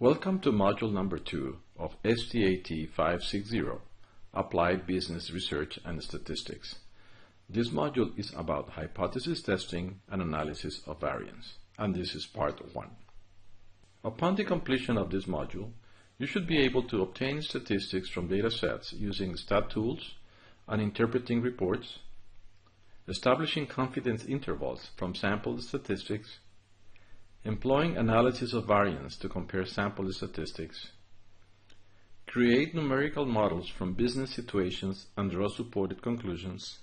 Welcome to module number 2 of STAT 560, Applied Business Research and Statistics. This module is about hypothesis testing and analysis of variance, and this is part 1. Upon the completion of this module, you should be able to obtain statistics from data sets using stat tools and interpreting reports, establishing confidence intervals from sample statistics, employing analysis of variance to compare sample statistics, create numerical models from business situations and draw supported conclusions,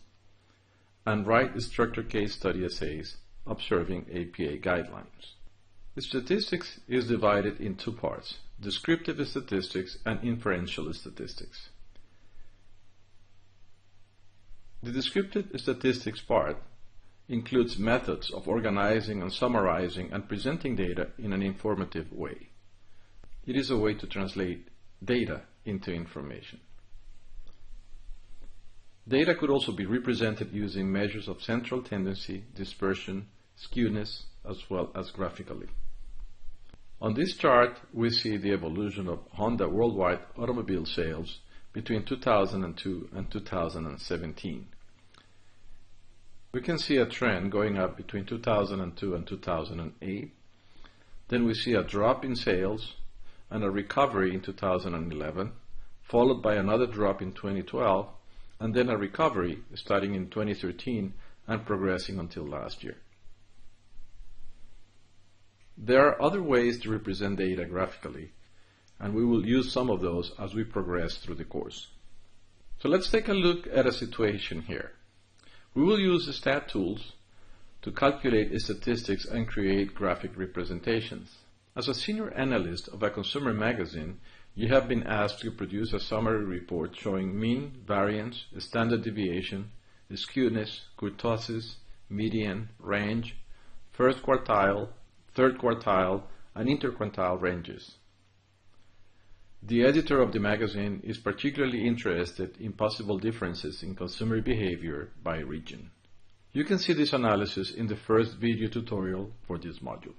and write structured case study essays observing APA guidelines. The statistics is divided in two parts: descriptive statistics and inferential statistics. The descriptive statistics part includes methods of organizing and summarizing and presenting data in an informative way. It is a way to translate data into information. Data could also be represented using measures of central tendency, dispersion, skewness, as well as graphically. On this chart, we see the evolution of Honda worldwide automobile sales between 2002 and 2017. We can see a trend going up between 2002 and 2008. Then we see a drop in sales and a recovery in 2011, followed by another drop in 2012, and then a recovery starting in 2013 and progressing until last year. There are other ways to represent data graphically, and we will use some of those as we progress through the course. So let's take a look at a situation here. We will use the stat tools to calculate statistics and create graphic representations. As a senior analyst of a consumer magazine, you have been asked to produce a summary report showing mean, variance, standard deviation, skewness, kurtosis, median, range, first quartile, third quartile, and interquartile ranges. The editor of the magazine is particularly interested in possible differences in consumer behavior by region. You can see this analysis in the first video tutorial for this module.